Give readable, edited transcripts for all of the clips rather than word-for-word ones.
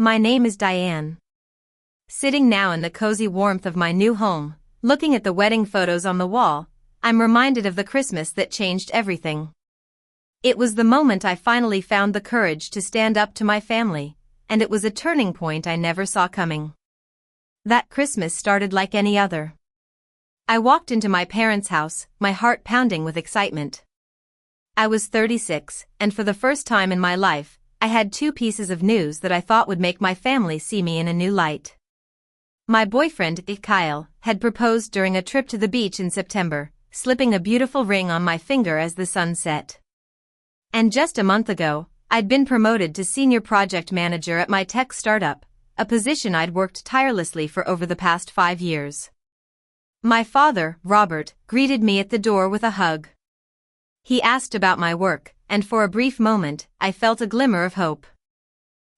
My name is Diane. Sitting now in the cozy warmth of my new home, looking at the wedding photos on the wall, I'm reminded of the Christmas that changed everything. It was the moment I finally found the courage to stand up to my family, and it was a turning point I never saw coming. That Christmas started like any other. I walked into my parents' house, my heart pounding with excitement. I was 36, and for the first time in my life, I had two pieces of news that I thought would make my family see me in a new light. My boyfriend, Kyle, had proposed during a trip to the beach in September, slipping a beautiful ring on my finger as the sun set. And just a month ago, I'd been promoted to senior project manager at my tech startup, a position I'd worked tirelessly for over the past 5 years. My father, Robert, greeted me at the door with a hug. He asked about my work, and for a brief moment, I felt a glimmer of hope.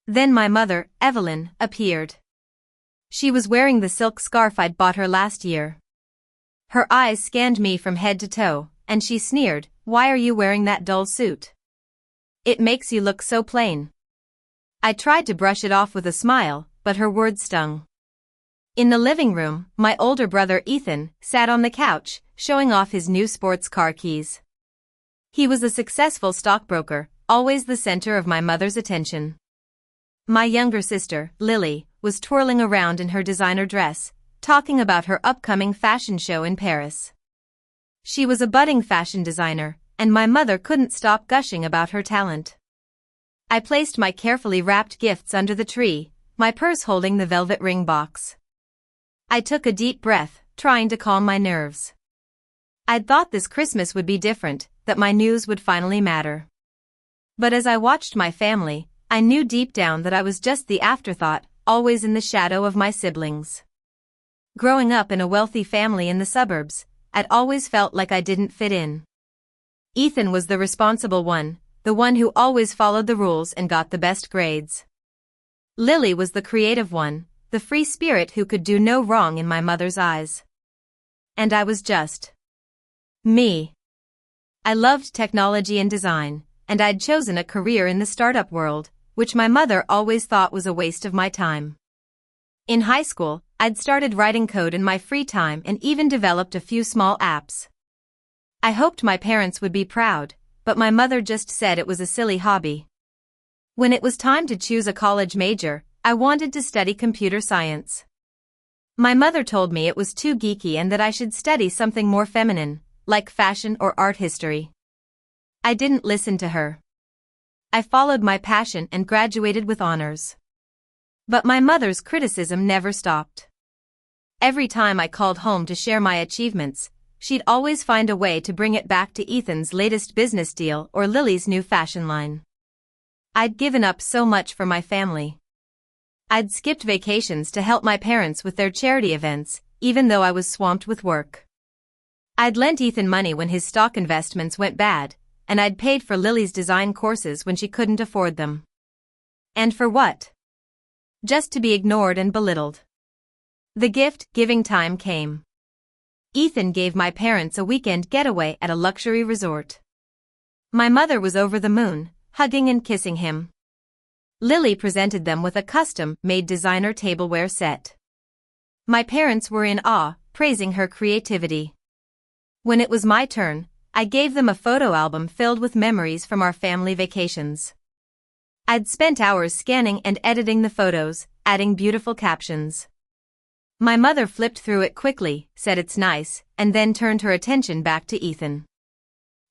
Then my mother, Evelyn, appeared. She was wearing the silk scarf I'd bought her last year. Her eyes scanned me from head to toe, and she sneered, "Why are you wearing that dull suit? It makes you look so plain." I tried to brush it off with a smile, but her words stung. In the living room, my older brother Ethan sat on the couch, showing off his new sports car keys. He was a successful stockbroker, always the center of my mother's attention. My younger sister, Lily, was twirling around in her designer dress, talking about her upcoming fashion show in Paris. She was a budding fashion designer, and my mother couldn't stop gushing about her talent. I placed my carefully wrapped gifts under the tree, my purse holding the velvet ring box. I took a deep breath, trying to calm my nerves. I'd thought this Christmas would be different, that my news would finally matter. But as I watched my family, I knew deep down that I was just the afterthought, always in the shadow of my siblings. Growing up in a wealthy family in the suburbs, I'd always felt like I didn't fit in. Ethan was the responsible one, the one who always followed the rules and got the best grades. Lily was the creative one, the free spirit who could do no wrong in my mother's eyes. And I was just me. I loved technology and design, and I'd chosen a career in the startup world, which my mother always thought was a waste of my time. In high school, I'd started writing code in my free time and even developed a few small apps. I hoped my parents would be proud, but my mother just said it was a silly hobby. When it was time to choose a college major, I wanted to study computer science. My mother told me it was too geeky and that I should study something more feminine, like fashion or art history. I didn't listen to her. I followed my passion and graduated with honors. But my mother's criticism never stopped. Every time I called home to share my achievements, she'd always find a way to bring it back to Ethan's latest business deal or Lily's new fashion line. I'd given up so much for my family. I'd skipped vacations to help my parents with their charity events, even though I was swamped with work. I'd lent Ethan money when his stock investments went bad, and I'd paid for Lily's design courses when she couldn't afford them. And for what? Just to be ignored and belittled. The gift-giving time came. Ethan gave my parents a weekend getaway at a luxury resort. My mother was over the moon, hugging and kissing him. Lily presented them with a custom-made designer tableware set. My parents were in awe, praising her creativity. When it was my turn, I gave them a photo album filled with memories from our family vacations. I'd spent hours scanning and editing the photos, adding beautiful captions. My mother flipped through it quickly, said it's nice, and then turned her attention back to Ethan.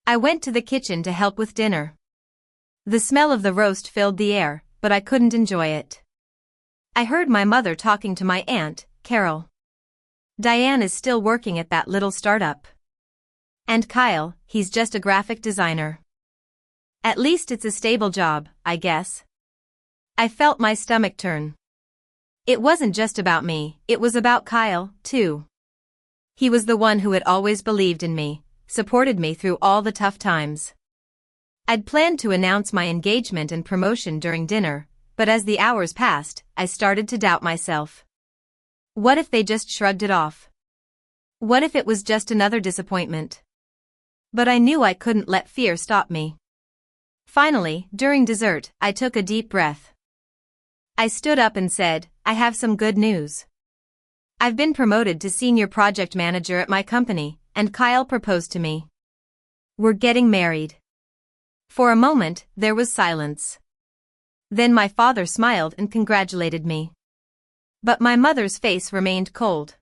I went to the kitchen to help with dinner. The smell of the roast filled the air, but I couldn't enjoy it. I heard my mother talking to my aunt, Carol. Diane is still working at that little startup. And Kyle, he's just a graphic designer. At least it's a stable job, I guess. I felt my stomach turn. It wasn't just about me, it was about Kyle, too. He was the one who had always believed in me, supported me through all the tough times. I'd planned to announce my engagement and promotion during dinner, but as the hours passed, I started to doubt myself. What if they just shrugged it off? What if it was just another disappointment? But I knew I couldn't let fear stop me. Finally, during dessert, I took a deep breath. I stood up and said, I have some good news. I've been promoted to senior project manager at my company, and Kyle proposed to me. We're getting married. For a moment, there was silence. Then my father smiled and congratulated me. But my mother's face remained cold.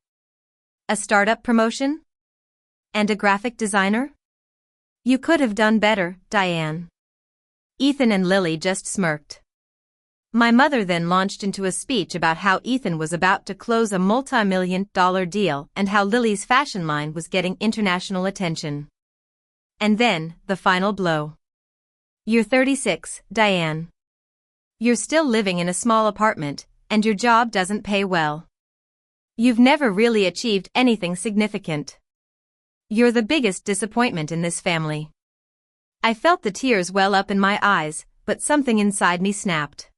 A startup promotion? And a graphic designer? You could have done better, Diane. Ethan and Lily just smirked. My mother then launched into a speech about how Ethan was about to close a multi-million-dollar deal and how Lily's fashion line was getting international attention. And then, the final blow. You're 36, Diane. You're still living in a small apartment, and your job doesn't pay well. You've never really achieved anything significant. You're the biggest disappointment in this family. I felt the tears well up in my eyes, but something inside me snapped.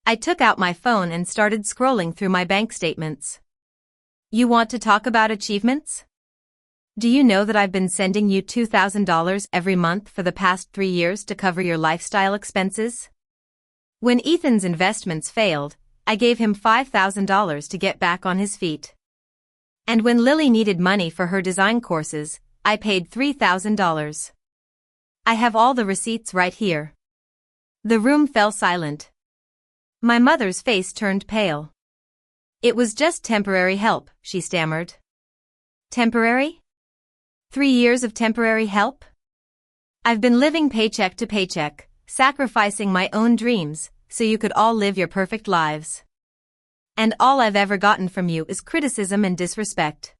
I took out my phone and started scrolling through my bank statements. You want to talk about achievements? Do you know that I've been sending you $2,000 every month for the past 3 years to cover your lifestyle expenses? When Ethan's investments failed, I gave him $5,000 to get back on his feet. And when Lily needed money for her design courses, I paid $3,000. I have all the receipts right here. The room fell silent. My mother's face turned pale. It was just temporary help, she stammered. Temporary? 3 years of temporary help? I've been living paycheck to paycheck, sacrificing my own dreams, so you could all live your perfect lives. And all I've ever gotten from you is criticism and disrespect.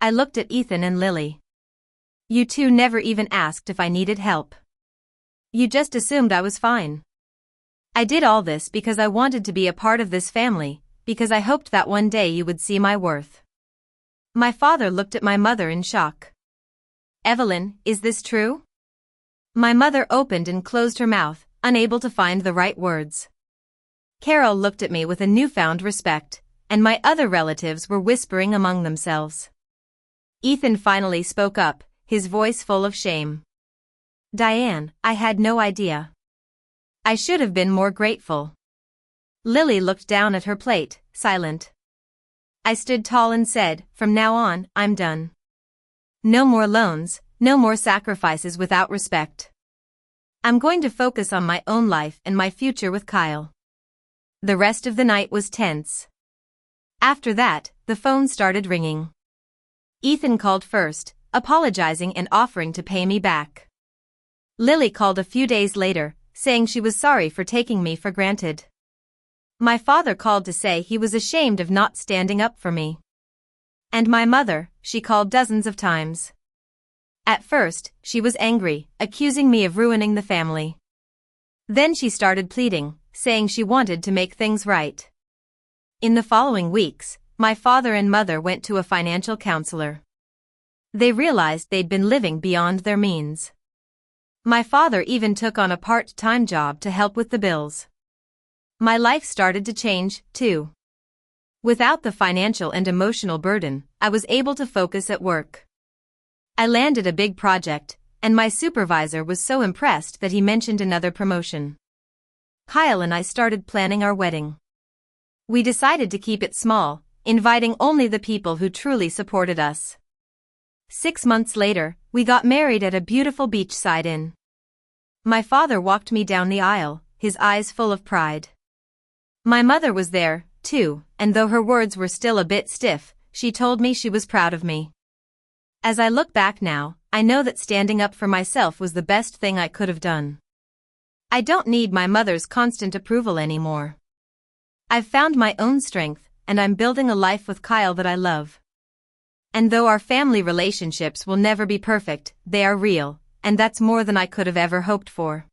I looked at Ethan and Lily. You two never even asked if I needed help. You just assumed I was fine. I did all this because I wanted to be a part of this family, because I hoped that one day you would see my worth. My father looked at my mother in shock. Evelyn, is this true? My mother opened and closed her mouth, unable to find the right words. Carol looked at me with a newfound respect, and my other relatives were whispering among themselves. Ethan finally spoke up, his voice full of shame. Diane, I had no idea. I should have been more grateful. Lily looked down at her plate, silent. I stood tall and said, from now on, I'm done. No more loans, no more sacrifices without respect. I'm going to focus on my own life and my future with Kyle. The rest of the night was tense. After that, the phone started ringing. Ethan called first, apologizing and offering to pay me back. Lily called a few days later, saying she was sorry for taking me for granted. My father called to say he was ashamed of not standing up for me. And my mother, she called dozens of times. At first, she was angry, accusing me of ruining the family. Then she started pleading, saying she wanted to make things right. In the following weeks, my father and mother went to a financial counselor. They realized they'd been living beyond their means. My father even took on a part-time job to help with the bills. My life started to change, too. Without the financial and emotional burden, I was able to focus at work. I landed a big project, and my supervisor was so impressed that he mentioned another promotion. Kyle and I started planning our wedding. We decided to keep it small, inviting only the people who truly supported us. 6 months later, we got married at a beautiful beachside inn. My father walked me down the aisle, his eyes full of pride. My mother was there, too, and though her words were still a bit stiff, she told me she was proud of me. As I look back now, I know that standing up for myself was the best thing I could have done. I don't need my mother's constant approval anymore. I've found my own strength, and I'm building a life with Kyle that I love. And though our family relationships will never be perfect, they are real, and that's more than I could have ever hoped for.